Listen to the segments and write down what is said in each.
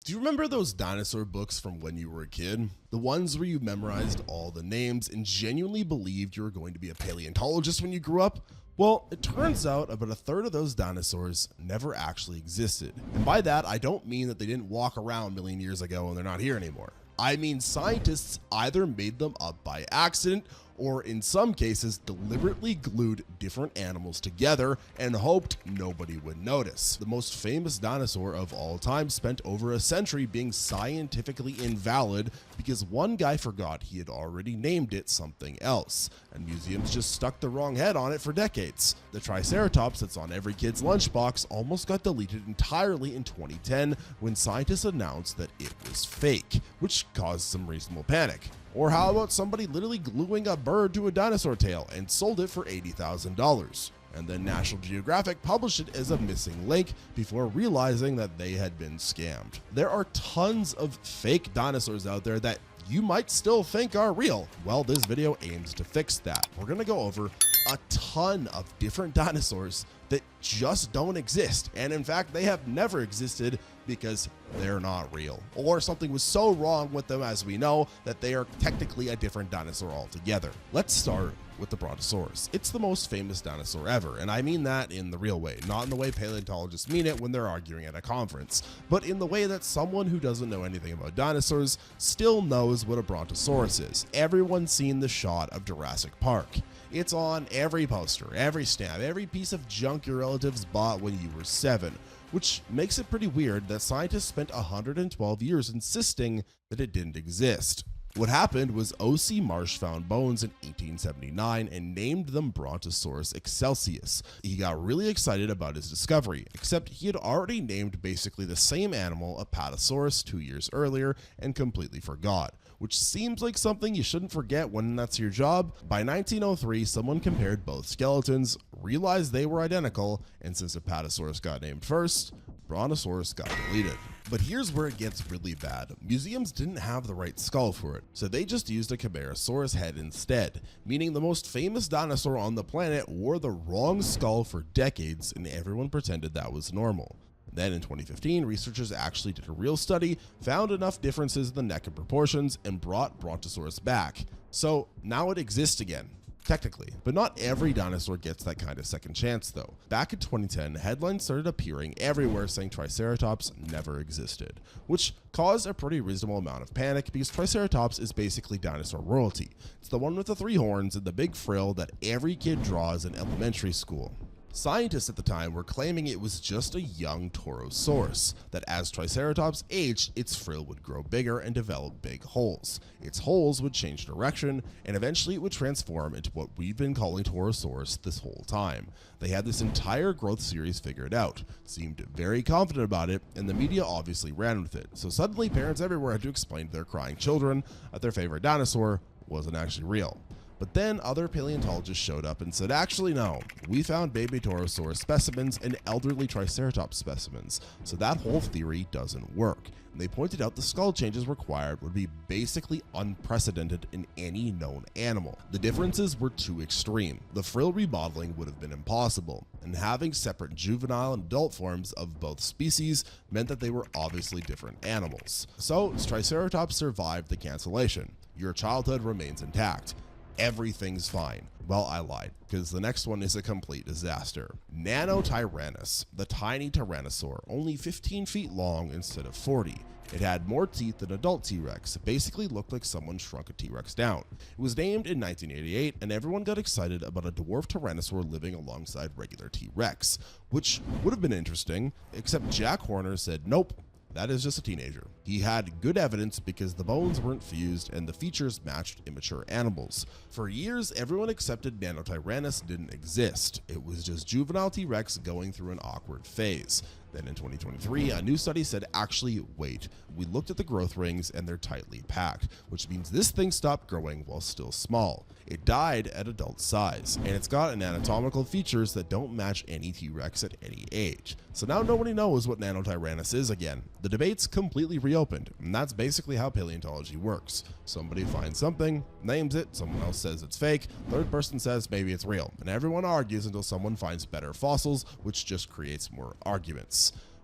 Do you remember those dinosaur books from when you were a kid? The ones where you memorized all the names and genuinely believed you were going to be a paleontologist when you grew up? Well, it turns out about a third of those dinosaurs never actually existed. And by that, I don't mean that they didn't walk around a million years ago and they're not here anymore. I mean scientists either made them up by accident or in some cases deliberately glued different animals together and hoped nobody would notice. The most famous dinosaur of all time spent over a century being scientifically invalid because one guy forgot he had already named it something else, and museums just stuck the wrong head on it for decades. The Triceratops that's on every kid's lunchbox almost got deleted entirely in 2010 when scientists announced that it was fake, which caused some reasonable panic. Or how about somebody literally gluing a bird to a dinosaur tail and sold it for $80,000? And then National Geographic published it as a missing link before realizing that they had been scammed. There are tons of fake dinosaurs out there that you might still think are real. Well, this video aims to fix that. We're gonna go over a ton of different dinosaurs that just don't exist. And in fact, they have never existed because they're not real. Or something was so wrong with them, as we know, that they are technically a different dinosaur altogether. Let's start with the Brontosaurus. It's the most famous dinosaur ever, and I mean that in the real way, not in the way paleontologists mean it when they're arguing at a conference, but in the way that someone who doesn't know anything about dinosaurs still knows what a Brontosaurus is. Everyone's seen the shot of Jurassic Park. It's on every poster, every stamp, every piece of junk your relatives bought when you were 7, which makes it pretty weird that scientists spent 112 years insisting that it didn't exist. What happened was O.C. Marsh found bones in 1879 and named them Brontosaurus excelsius. He got really excited about his discovery, except he had already named basically the same animal, Apatosaurus, 2 years earlier and completely forgot, which seems like something you shouldn't forget when that's your job. By 1903, someone compared both skeletons, realized they were identical, and since Apatosaurus got named first, Brontosaurus got deleted. But here's where it gets really bad. Museums didn't have the right skull for it, so they just used a Chimerasaurus head instead, meaning the most famous dinosaur on the planet wore the wrong skull for decades and everyone pretended that was normal. Then in 2015, researchers actually did a real study, found enough differences in the neck and proportions, and brought Brontosaurus back. So now it exists again. Technically, but not every dinosaur gets that kind of second chance though. Back in 2010, headlines started appearing everywhere saying Triceratops never existed, which caused a pretty reasonable amount of panic because Triceratops is basically dinosaur royalty. It's the one with the 3 horns and the big frill that every kid draws in elementary school. Scientists at the time were claiming it was just a young Torosaurus, that as Triceratops aged, its frill would grow bigger and develop big holes. Its holes would change direction, and eventually it would transform into what we've been calling Torosaurus this whole time. They had this entire growth series figured out, seemed very confident about it, and the media obviously ran with it. So suddenly parents everywhere had to explain to their crying children that their favorite dinosaur wasn't actually real. But then other paleontologists showed up and said, actually no, we found baby Torosaurus specimens and elderly Triceratops specimens, so that whole theory doesn't work. And they pointed out the skull changes required would be basically unprecedented in any known animal. The differences were too extreme. The frill remodeling would have been impossible, and having separate juvenile and adult forms of both species meant that they were obviously different animals. So Triceratops survived the cancellation. Your childhood remains intact. Everything's fine. Well, I lied, because the next one is a complete disaster. Nanotyrannus, the tiny tyrannosaur, only 15 feet long instead of 40. It had more teeth than adult T-Rex, basically looked like someone shrunk a T-Rex down. It was named in 1988, and everyone got excited about a dwarf tyrannosaur living alongside regular T-Rex, which would have been interesting, except Jack Horner said nope. That is just a teenager. He had good evidence because the bones weren't fused and the features matched immature animals. For years, everyone accepted Nanotyrannus didn't exist. It was just juvenile T-Rex going through an awkward phase. Then in 2023, a new study said, actually, wait, we looked at the growth rings and they're tightly packed, which means this thing stopped growing while still small. It died at adult size, and it's got an anatomical features that don't match any T-Rex at any age. So now nobody knows what Nanotyrannus is again. The debate's completely reopened, and that's basically how paleontology works. Somebody finds something, names it, someone else says it's fake, third person says maybe it's real, and everyone argues until someone finds better fossils, which just creates more arguments.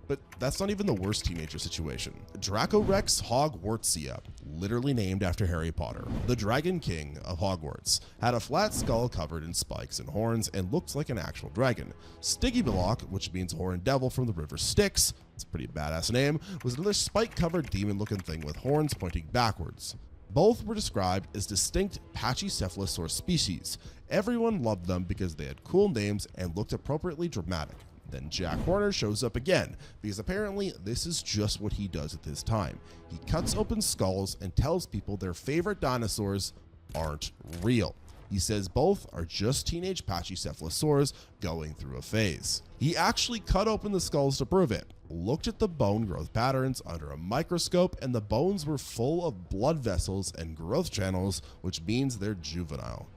But that's not even the worst teenager situation. Dracorex Hogwartsia, literally named after Harry Potter, the Dragon King of Hogwarts, had a flat skull covered in spikes and horns and looked like an actual dragon. Stygimoloch, which means horned devil from the river Styx, it's a pretty badass name, was another spike-covered demon-looking thing with horns pointing backwards. Both were described as distinct Pachycephalosaur species. Everyone loved them because they had cool names and looked appropriately dramatic. Then Jack Horner shows up again, because apparently this is just what he does at this time. He cuts open skulls and tells people their favorite dinosaurs aren't real. He says both are just teenage Pachycephalosaurs going through a phase. He actually cut open the skulls to prove it, looked at the bone growth patterns under a microscope, and the bones were full of blood vessels and growth channels, which means they're juvenile,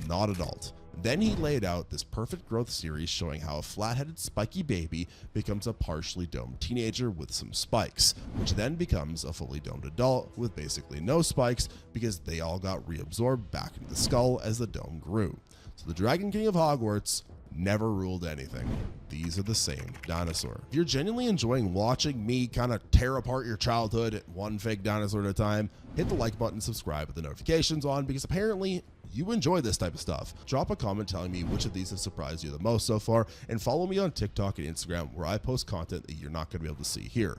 not adult. Then he laid out this perfect growth series showing how a flat-headed spiky baby becomes a partially domed teenager with some spikes, which then becomes a fully domed adult with basically no spikes because they all got reabsorbed back into the skull as the dome grew. So the Dragon King of Hogwarts never ruled anything. These are the same dinosaur. If you're genuinely enjoying watching me kind of tear apart your childhood one fake dinosaur at a time, hit the like button, subscribe with the notifications on, because apparently you enjoy this type of stuff. Drop a comment telling me which of these have surprised you the most so far, and follow me on TikTok and Instagram where I post content that you're not going to be able to see here,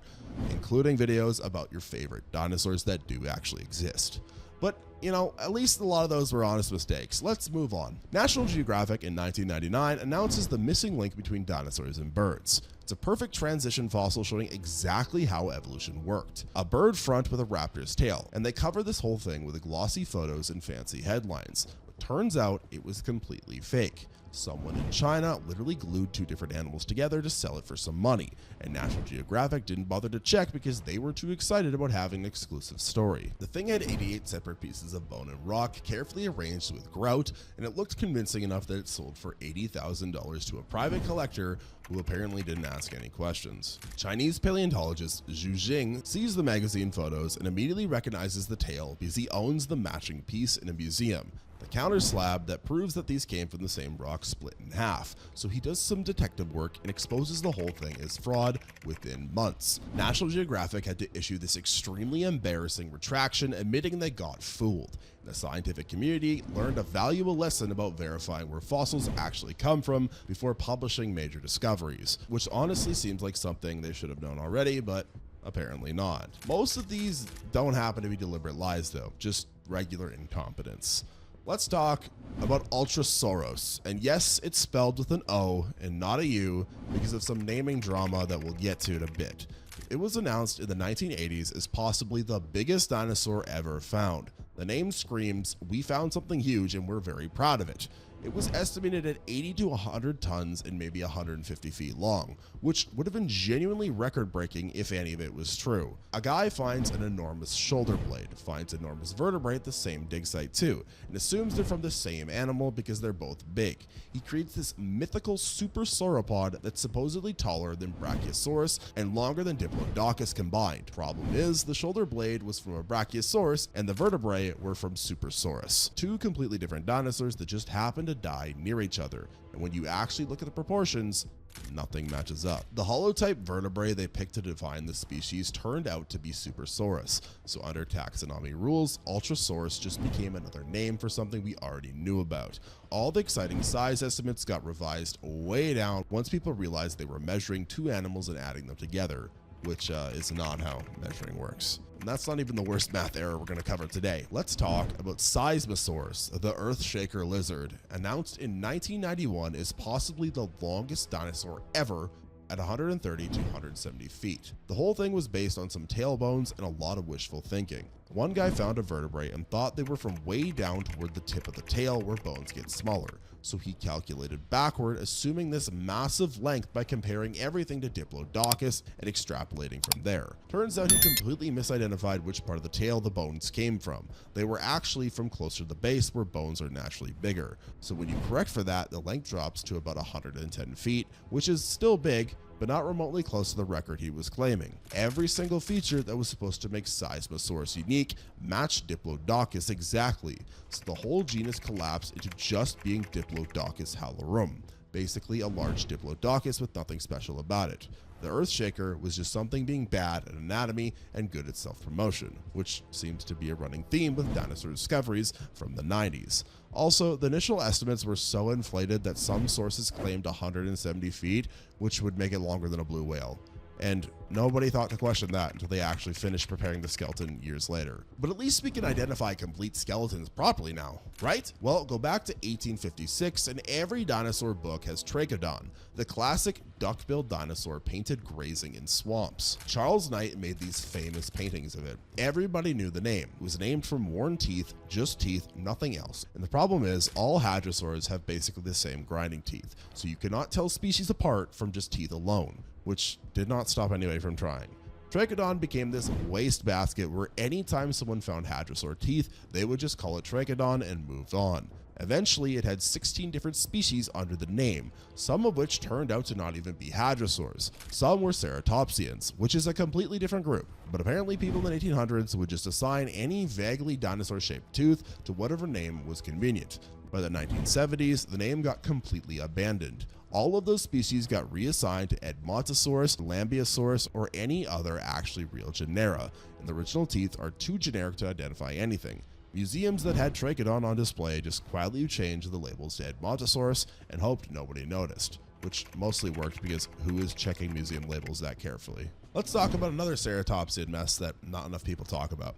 including videos about your favorite dinosaurs that do actually exist. But, you know, at least a lot of those were honest mistakes. Let's move on. National Geographic in 1999 announces the missing link between dinosaurs and birds. It's a perfect transition fossil showing exactly how evolution worked. A bird front with a raptor's tail, and they cover this whole thing with glossy photos and fancy headlines. But turns out it was completely fake. Someone in China literally glued two different animals together to sell it for some money, and National Geographic didn't bother to check because they were too excited about having an exclusive story. The thing had 88 separate pieces of bone and rock carefully arranged with grout, and it looked convincing enough that it sold for $80,000 to a private collector who apparently didn't ask any questions. Chinese paleontologist Zhu Jing sees the magazine photos and immediately recognizes the tail because he owns the matching piece in a museum, the counter slab that proves that these came from the same rock split in half. So he does some detective work and exposes the whole thing as fraud within months. National Geographic had to issue this extremely embarrassing retraction admitting they got fooled. The scientific community learned a valuable lesson about verifying where fossils actually come from before publishing major discoveries, which honestly seems like something they should have known already, but apparently not. Most of these don't happen to be deliberate lies though, just regular incompetence. Let's talk about Ultrasaurus, and yes, it's spelled with an O and not a U because of some naming drama that we'll get to in a bit. It was announced in the 1980s as possibly the biggest dinosaur ever found. The name screams, we found something huge and we're very proud of it. It was estimated at 80 to 100 tons and maybe 150 feet long, which would have been genuinely record-breaking if any of it was true. A guy finds an enormous shoulder blade, finds enormous vertebrae at the same dig site too, and assumes they're from the same animal because they're both big. He creates this mythical super sauropod that's supposedly taller than Brachiosaurus and longer than Diplodocus combined. Problem is, the shoulder blade was from a Brachiosaurus and the vertebrae were from Supersaurus. Two completely different dinosaurs that just happened to die near each other, and when you actually look at the proportions, nothing matches up. The holotype vertebrae they picked to define the species turned out to be Supersaurus, so under taxonomy rules, Ultrasaurus just became another name for something we already knew about. All the exciting size estimates got revised way down once people realized they were measuring two animals and adding them together, which is not how measuring works. And that's not even the worst math error we're going to cover today. Let's talk about Seismosaurus, the Earthshaker lizard, announced in 1991 as possibly the longest dinosaur ever at 130 to 170 feet. The whole thing was based on some tailbones and a lot of wishful thinking. One guy found a vertebrae and thought they were from way down toward the tip of the tail where bones get smaller, so he calculated backward, assuming this massive length by comparing everything to Diplodocus and extrapolating from there. Turns out he completely misidentified which part of the tail the bones came from. They were actually from closer to the base where bones are naturally bigger. So when you correct for that, the length drops to about 110 feet, which is still big, but not remotely close to the record he was claiming. Every single feature that was supposed to make Seismosaurus unique matched Diplodocus exactly, so the whole genus collapsed into just being Diplodocus halorum. basically a large diplodocus with nothing special about it. The Earthshaker was just something being bad at anatomy and good at self-promotion, which seems to be a running theme with dinosaur discoveries from the 90s. Also, the initial estimates were so inflated that some sources claimed 170 feet, which would make it longer than a blue whale. And nobody thought to question that until they actually finished preparing the skeleton years later. But at least we can identify complete skeletons properly now, right? Well, go back to 1856 and every dinosaur book has Trachodon, the classic duck-billed dinosaur painted grazing in swamps. Charles Knight made these famous paintings of it. Everybody knew the name. It was named from worn teeth, just teeth, nothing else. And the problem is all hadrosaurs have basically the same grinding teeth, so you cannot tell species apart from just teeth alone, which did not stop anybody from trying. Trachodon became this wastebasket where anytime someone found hadrosaur teeth, they would just call it Trachodon and moved on. Eventually, it had 16 different species under the name, some of which turned out to not even be hadrosaurs. Some were ceratopsians, which is a completely different group, but apparently people in the 1800s would just assign any vaguely dinosaur-shaped tooth to whatever name was convenient. By the 1970s, the name got completely abandoned. All of those species got reassigned to Edmontosaurus, Lambeosaurus, or any other actually real genera, and the original teeth are too generic to identify anything. Museums that had Trachodon on display just quietly changed the labels to Edmontosaurus and hoped nobody noticed, which mostly worked because who is checking museum labels that carefully? Let's talk about another ceratopsian mess that not enough people talk about.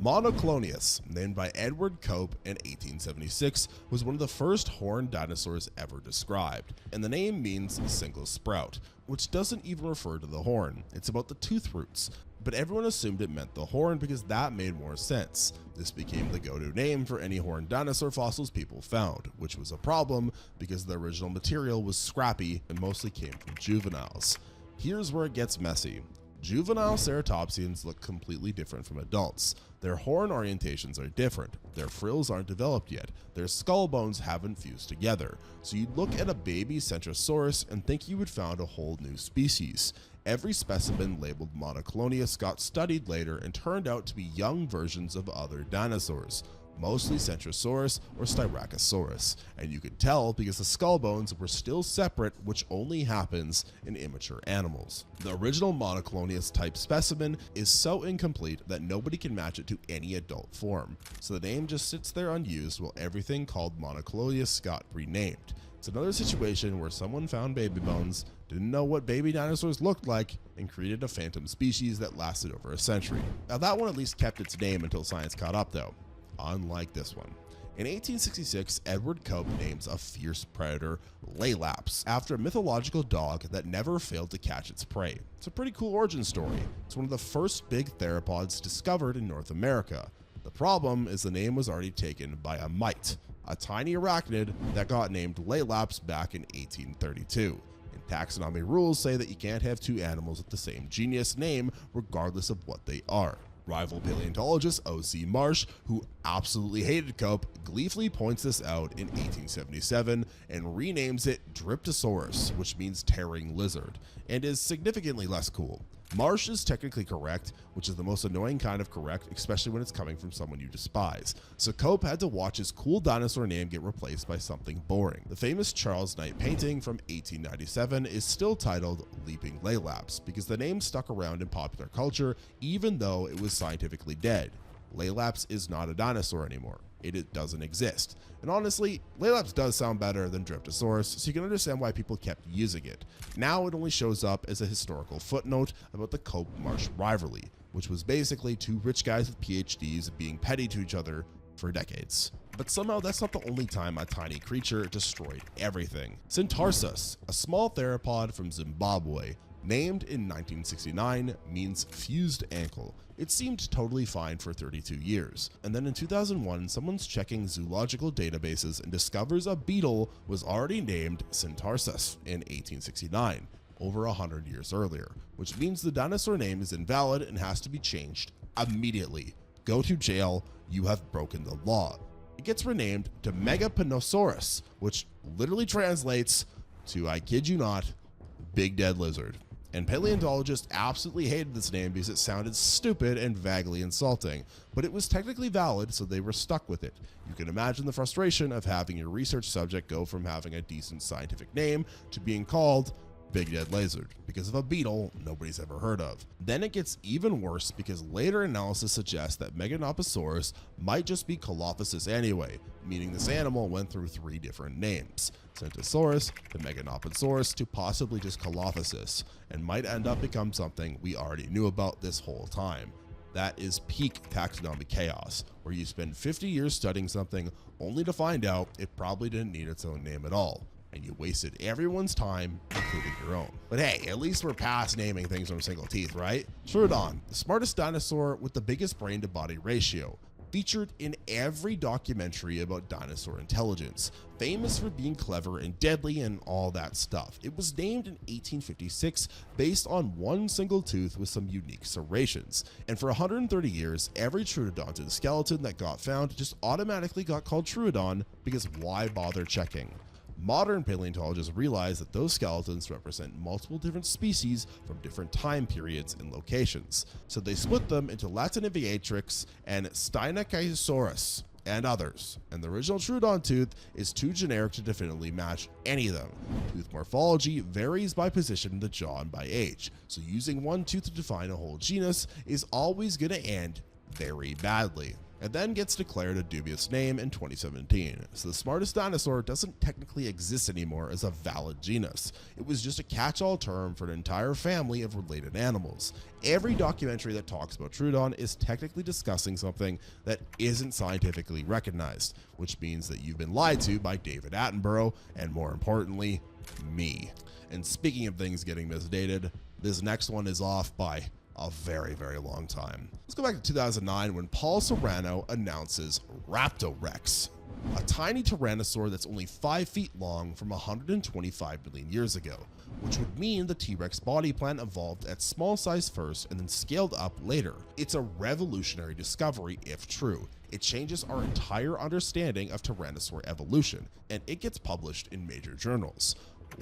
Monoclonius, named by Edward Cope in 1876, was one of the first horned dinosaurs ever described, and the name means single sprout, which doesn't even refer to the horn. It's about the tooth roots, but everyone assumed it meant the horn because that made more sense. This became the go-to name for any horned dinosaur fossils people found, which was a problem because the original material was scrappy and mostly came from juveniles. Here's where it gets messy. Juvenile ceratopsians look completely different from adults. Their horn orientations are different, their frills aren't developed yet, their skull bones haven't fused together, so you'd look at a baby Syntarsus and think you had found a whole new species. Every specimen labeled Monoclonius got studied later and turned out to be young versions of other dinosaurs, mostly Syntarsus or Styracosaurus, and you could tell because the skull bones were still separate, which only happens in immature animals. The original Monoclonius type specimen is so incomplete that nobody can match it to any adult form, so the name just sits there unused while everything called Monoclonius got renamed. It's another situation where someone found baby bones, didn't know what baby dinosaurs looked like, and created a phantom species that lasted over a century. Now that one at least kept its name until science caught up though. Unlike this one. In 1866, Edward Cope names a fierce predator Laelaps after a mythological dog that never failed to catch its prey. It's a pretty cool origin story. It's one of the first big theropods discovered in North America. The problem is the name was already taken by a mite, a tiny arachnid that got named Laelaps back in 1832. And taxonomy rules say that you can't have two animals with the same genus name regardless of what they are. Rival paleontologist O.C. Marsh, who absolutely hated Cope, gleefully points this out in 1877 and renames it Kryptosaurus, which means tearing lizard, and is significantly less cool. Marsh is technically correct, which is the most annoying kind of correct, especially when it's coming from someone you despise. So Cope had to watch his cool dinosaur name get replaced by something boring. The famous Charles Knight painting from 1897 is still titled Leaping Laelaps because the name stuck around in popular culture even though it was scientifically dead. Laelaps is not a dinosaur anymore. It doesn't exist. And honestly, Laelaps does sound better than Kryptosaurus, so you can understand why people kept using it. Now it only shows up as a historical footnote about the Cope-Marsh rivalry, which was basically two rich guys with PhDs being petty to each other for decades. But somehow that's not the only time a tiny creature destroyed everything. Syntarsus, a small theropod from Zimbabwe, named in 1969, means fused ankle. It seemed totally fine for 32 years, and then in 2001 someone's checking zoological databases and discovers a beetle was already named Syntarsus in 1869, over 100 years earlier, which means the dinosaur name is invalid and has to be changed immediately. Go to jail, you have broken the law. It gets renamed to Megapanosaurus, which literally translates to, I kid you not, big dead lizard. and paleontologists absolutely hated this name because it sounded stupid and vaguely insulting, but it was technically valid, so they were stuck with it. You can imagine the frustration of having your research subject go from having a decent scientific name to being called Big Dead Lizard because of a beetle nobody's ever heard of. Then it gets even worse because later analysis suggests that Meganophosaurus might just be Colophysis anyway, meaning this animal went through 3 different names: Syntarsus to Meganophosaurus to possibly just Colophysis, and might end up become something we already knew about this whole time. That is peak taxonomic chaos, where you spend 50 years studying something only to find out it probably didn't need its own name at all, and you wasted everyone's time, including your own. But hey, at least we're past naming things from single teeth, right? Troodon, the smartest dinosaur with the biggest brain to body ratio, featured in every documentary about dinosaur intelligence, famous for being clever and deadly and all that stuff. It was named in 1856 based on one single tooth with some unique serrations, and for 130 years, every Troododontid skeleton that got found just automatically got called Troodon because why bother checking? Modern paleontologists realize that those skeletons represent multiple different species from different time periods and locations, so they split them into Latiniviatrix and Styracosaurus and others, and the original Troodon tooth is too generic to definitively match any of them. Tooth morphology varies by position in the jaw and by age, so using one tooth to define a whole genus is always going to end very badly. It then gets declared a dubious name in 2017, so the smartest dinosaur doesn't technically exist anymore as a valid genus. It was just a catch-all term for an entire family of related animals. Every documentary that talks about Troodon is technically discussing something that isn't scientifically recognized, which means that you've been lied to by David Attenborough, and more importantly, me. And speaking of things getting misdated, this next one is off by a very, very long time. Let's go back to 2009 when Paul Serrano announces Raptorex, a tiny tyrannosaur that's only 5 feet long from 125 million years ago, which would mean the T-Rex body plan evolved at small size first and then scaled up later. It's a revolutionary discovery if true. It changes our entire understanding of tyrannosaur evolution, and it gets published in major journals.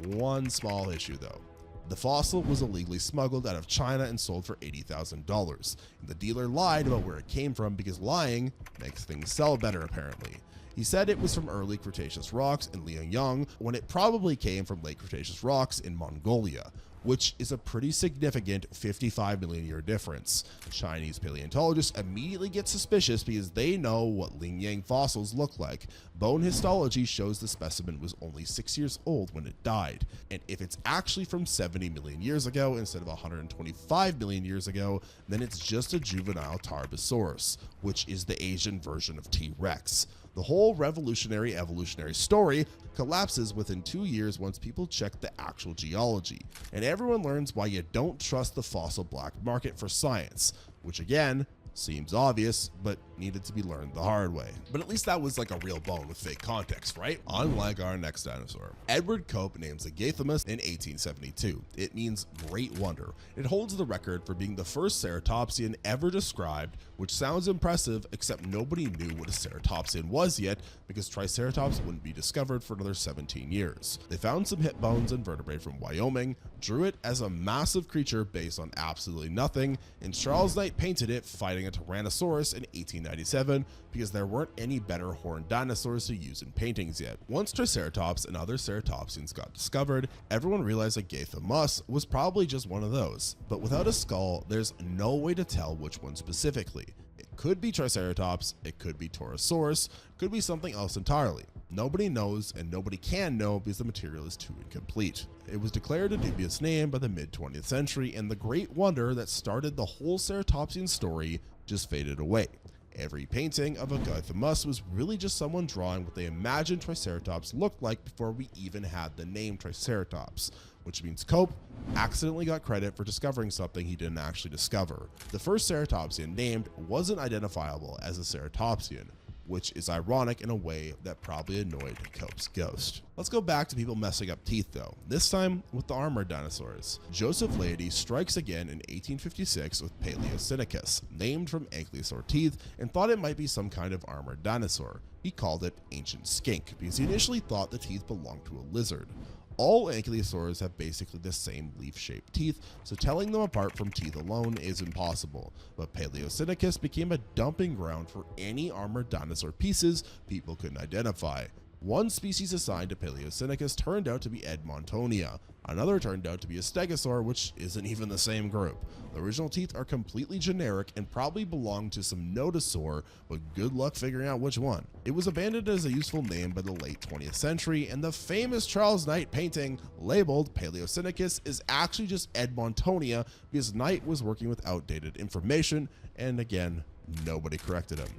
One small issue though. The fossil was illegally smuggled out of China and sold for $80,000, and the dealer lied about where it came from because lying makes things sell better apparently. He said it was from early Cretaceous rocks in Liaoyang, when it probably came from late Cretaceous rocks in Mongolia, which is a pretty significant 55 million year difference. Chinese paleontologists immediately get suspicious because they know what Liaoyang fossils look like. Bone histology shows the specimen was only 6 years old when it died, and if it's actually from 70 million years ago instead of 125 million years ago, then it's just a juvenile Tarbosaurus, which is the Asian version of T-Rex. The whole revolutionary evolutionary story collapses within 2 years once people check the actual geology, and everyone learns why you don't trust the fossil black market for science, which again, seems obvious, but needed to be learned the hard way. But at least that was like a real bone with fake context, right? Unlike our next dinosaur. Edward Cope names Agathaumas in 1872. It means great wonder. It holds the record for being the first ceratopsian ever described, which sounds impressive, except nobody knew what a ceratopsian was yet because Triceratops wouldn't be discovered for another 17 years. They found some hip bones and vertebrae from Wyoming, drew it as a massive creature based on absolutely nothing, and Charles Knight painted it fighting a Tyrannosaurus in 1897 because there weren't any better horned dinosaurs to use in paintings yet. Once Triceratops and other ceratopsians got discovered, everyone realized Agathaumas was probably just one of those. But without a skull, there's no way to tell which one specifically. It could be Triceratops, it could be Torosaurus, could be something else entirely. Nobody knows, and nobody can know because the material is too incomplete. It was declared a dubious name by the mid-20th century, and the great wonder that started the whole ceratopsian story just faded away. Every painting of Agathaumas was really just someone drawing what they imagined Triceratops looked like before we even had the name Triceratops, which means Cope accidentally got credit for discovering something he didn't actually discover. The first ceratopsian named wasn't identifiable as a ceratopsian, which is ironic in a way that probably annoyed Cope's ghost. Let's go back to people messing up teeth though, this time with the armored dinosaurs. Joseph Leidy strikes again in 1856 with Paleoscincus, named from ankylosaur teeth, and thought it might be some kind of armored dinosaur. He called it ancient skink because he initially thought the teeth belonged to a lizard. All ankylosaurs have basically the same leaf-shaped teeth, so telling them apart from teeth alone is impossible, but Paleoscincus became a dumping ground for any armored dinosaur pieces people couldn't identify. One species assigned to Paleoscincus turned out to be Edmontonia. Another turned out to be a stegosaur, which isn't even the same group. The original teeth are completely generic and probably belong to some nodosaur, but good luck figuring out which one. It was abandoned as a useful name by the late 20th century, and the famous Charles Knight painting labeled Paleoscincus is actually just Edmontonia because Knight was working with outdated information, and again, nobody corrected him.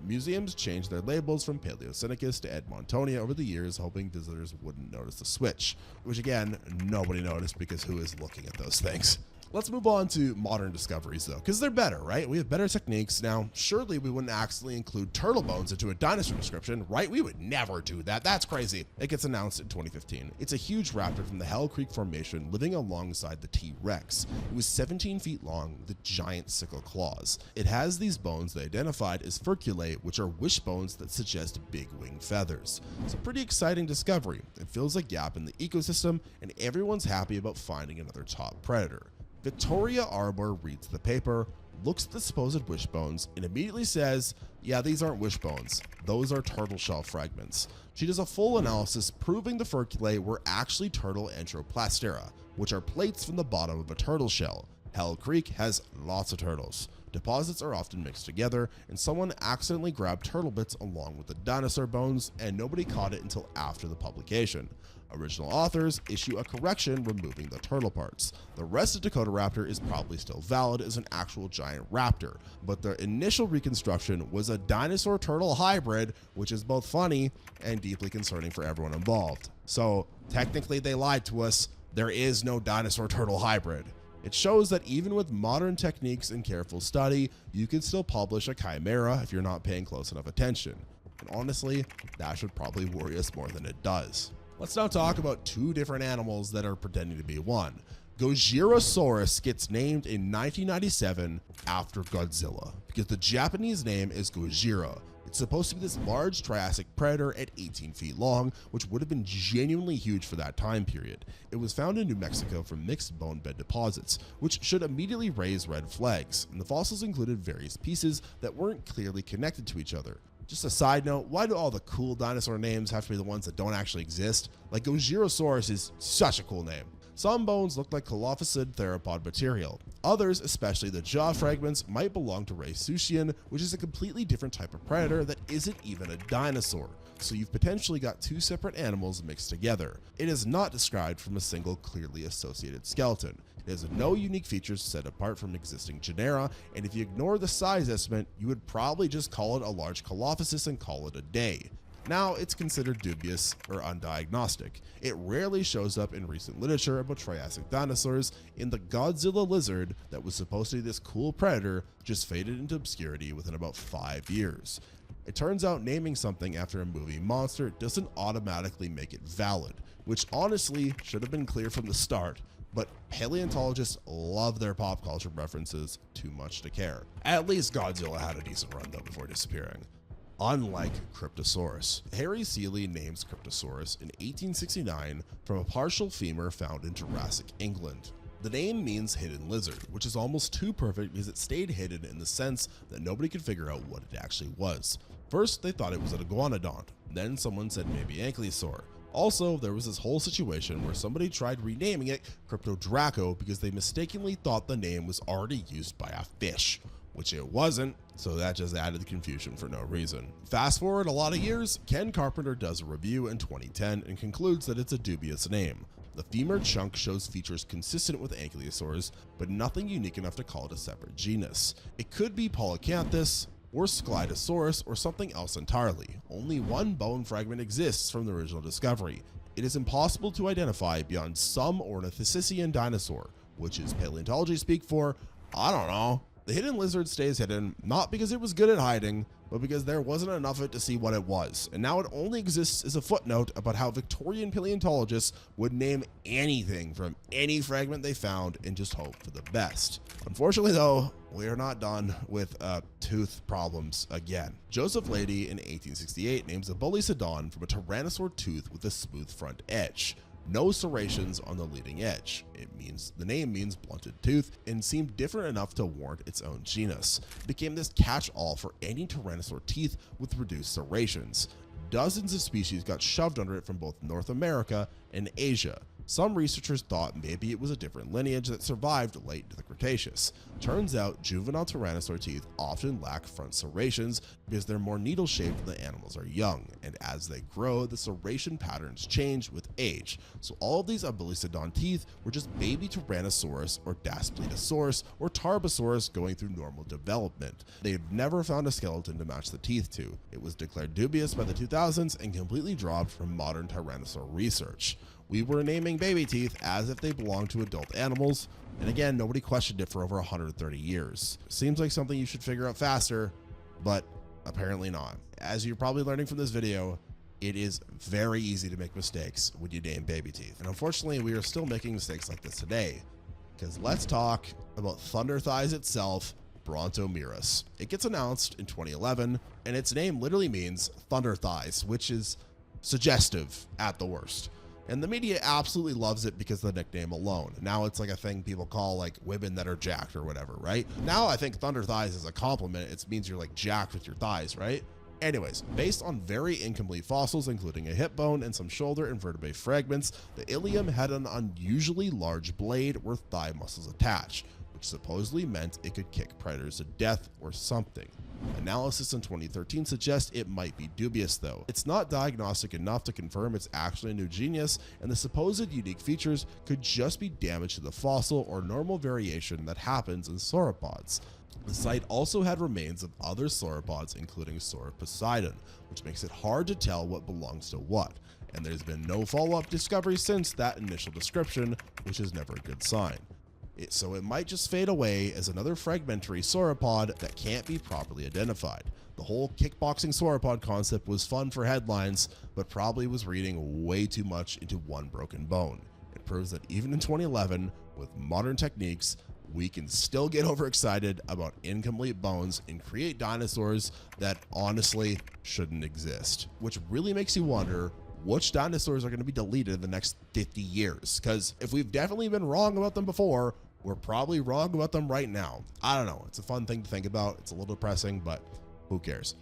Museums changed their labels from Paleoscincus to Edmontonia over the years, hoping visitors wouldn't notice the switch, which again, nobody noticed because who is looking at those things? Let's move on to modern discoveries though, because they're better, right? We have better techniques. Now, surely we wouldn't accidentally include turtle bones into a dinosaur description, right? We would never do that. That's crazy. It gets announced in 2015. It's a huge raptor from the Hell Creek Formation living alongside the T-Rex. It was 17 feet long with giant sickle claws. It has these bones they identified as furculae, which are wishbones that suggest big wing feathers. It's a pretty exciting discovery. It fills a gap in the ecosystem, and everyone's happy about finding another top predator. Victoria Arbor reads the paper, looks at the supposed wishbones, and immediately says, yeah, these aren't wishbones, those are turtle shell fragments. She does a full analysis proving the furculae were actually turtle enteroplastera, which are plates from the bottom of a turtle shell. Hell Creek has lots of turtles. Deposits are often mixed together, and someone accidentally grabbed turtle bits along with the dinosaur bones, and nobody caught it until after the publication. Original authors issue a correction removing the turtle parts. The rest of Dakotaraptor is probably still valid as an actual giant raptor, but the initial reconstruction was a dinosaur-turtle hybrid, which is both funny and deeply concerning for everyone involved. So technically they lied to us, there is no dinosaur-turtle hybrid. It shows that even with modern techniques and careful study, you can still publish a chimera if you're not paying close enough attention. And honestly, that should probably worry us more than it does. Let's now talk about two different animals that are pretending to be one. Gojirasaurus gets named in 1997 after Godzilla, because the Japanese name is Gojira. It's supposed to be this large Triassic predator at 18 feet long, which would have been genuinely huge for that time period. It was found in New Mexico from mixed bone bed deposits, which should immediately raise red flags, and the fossils included various pieces that weren't clearly connected to each other. Just a side note, why do all the cool dinosaur names have to be the ones that don't actually exist? Like Gojirasaurus is such a cool name. Some bones look like Colophysid theropod material. Others, especially the jaw fragments, might belong to Rhesusian, which is a completely different type of predator that isn't even a dinosaur. So you've potentially got two separate animals mixed together. It is not described from a single clearly associated skeleton. It has no unique features set apart from existing genera, and if you ignore the size estimate, you would probably just call it a large Colophysis and call it a day. Now, it's considered dubious or undiagnostic. It rarely shows up in recent literature about Triassic dinosaurs, and the Godzilla lizard that was supposed to be this cool predator just faded into obscurity within about 5 years. It turns out naming something after a movie monster doesn't automatically make it valid, which honestly should have been clear from the start, but paleontologists love their pop culture references too much to care. At least Godzilla had a decent run though before disappearing. Unlike Kryptosaurus, Harry Seeley names Kryptosaurus in 1869 from a partial femur found in Jurassic England. The name means hidden lizard, which is almost too perfect because it stayed hidden in the sense that nobody could figure out what it actually was. First, they thought it was an iguanodont, then someone said maybe ankylosaur. Also, there was this whole situation where somebody tried renaming it Cryptodraco because they mistakenly thought the name was already used by a fish, which it wasn't, so that just added the confusion for no reason. Fast forward a lot of years, Ken Carpenter does a review in 2010 and concludes that it's a dubious name. The femur chunk shows features consistent with ankylosaurs, but nothing unique enough to call it a separate genus. It could be Polycanthus, or Sclydosaurus, or something else entirely. Only one bone fragment exists from the original discovery. It is impossible to identify beyond some ornithocisian dinosaur, which is paleontology speak for, I don't know. The hidden lizard stays hidden, not because it was good at hiding, but because there wasn't enough of it to see what it was, and now it only exists as a footnote about how Victorian paleontologists would name anything from any fragment they found and just hope for the best. Unfortunately though, we are not done with tooth problems again. Joseph Leidy in 1868 names a Bullysodon from a tyrannosaur tooth with a smooth front edge. no serrations on the leading edge. The name means blunted tooth and seemed different enough to warrant its own genus. It became this catch-all for any tyrannosaur teeth with reduced serrations. Dozens of species got shoved under it from both North America and Asia. Some researchers thought maybe it was a different lineage that survived late into the Cretaceous. Turns out juvenile tyrannosaur teeth often lack front serrations because they're more needle-shaped when the animals are young, and as they grow, the serration patterns change with age. So all of these Abelisodon teeth were just baby Tyrannosaurus or Daspletosaurus or Tarbosaurus going through normal development. They had never found a skeleton to match the teeth to. It was declared dubious by the 2000s and completely dropped from modern tyrannosaur research. We were naming baby teeth as if they belonged to adult animals, and again, nobody questioned it for over 130 years. Seems like something you should figure out faster, but apparently not. As you're probably learning from this video, it is very easy to make mistakes when you name baby teeth. And unfortunately, we are still making mistakes like this today, because let's talk about Thunder Thighs itself, Brontosaurus. It gets announced in 2011, and its name literally means thunder thighs, which is suggestive at the worst. And the media absolutely loves it because of the nickname alone. Now it's like a thing people call like women that are jacked or whatever, right? Now I think thunder thighs is a compliment. It means you're like jacked with your thighs, right? Anyways, based on very incomplete fossils, including a hip bone and some shoulder and vertebrae fragments, the ilium had an unusually large blade where thigh muscles attach, which supposedly meant it could kick predators to death or something. Analysis in 2013 suggests it might be dubious though. It's not diagnostic enough to confirm it's actually a new genus, and the supposed unique features could just be damage to the fossil or normal variation that happens in sauropods. The site also had remains of other sauropods, including Sauroposeidon, which makes it hard to tell what belongs to what, and there's been no follow-up discovery since that initial description, which is never a good sign. So it might just fade away as another fragmentary sauropod that can't be properly identified. The whole kickboxing sauropod concept was fun for headlines, but probably was reading way too much into one broken bone. It proves that even in 2011, with modern techniques, we can still get overexcited about incomplete bones and create dinosaurs that honestly shouldn't exist. Which really makes you wonder which dinosaurs are going to be deleted in the next 50 years. Because if we've definitely been wrong about them before, we're probably wrong about them right now. I don't know. It's a fun thing to think about. It's a little depressing, but who cares?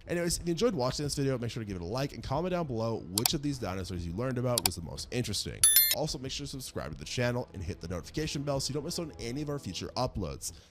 Anyways, if you enjoyed watching this video, make sure to give it a like and comment down below which of these dinosaurs you learned about was the most interesting. Also, make sure to subscribe to the channel and hit the notification bell so you don't miss out on any of our future uploads.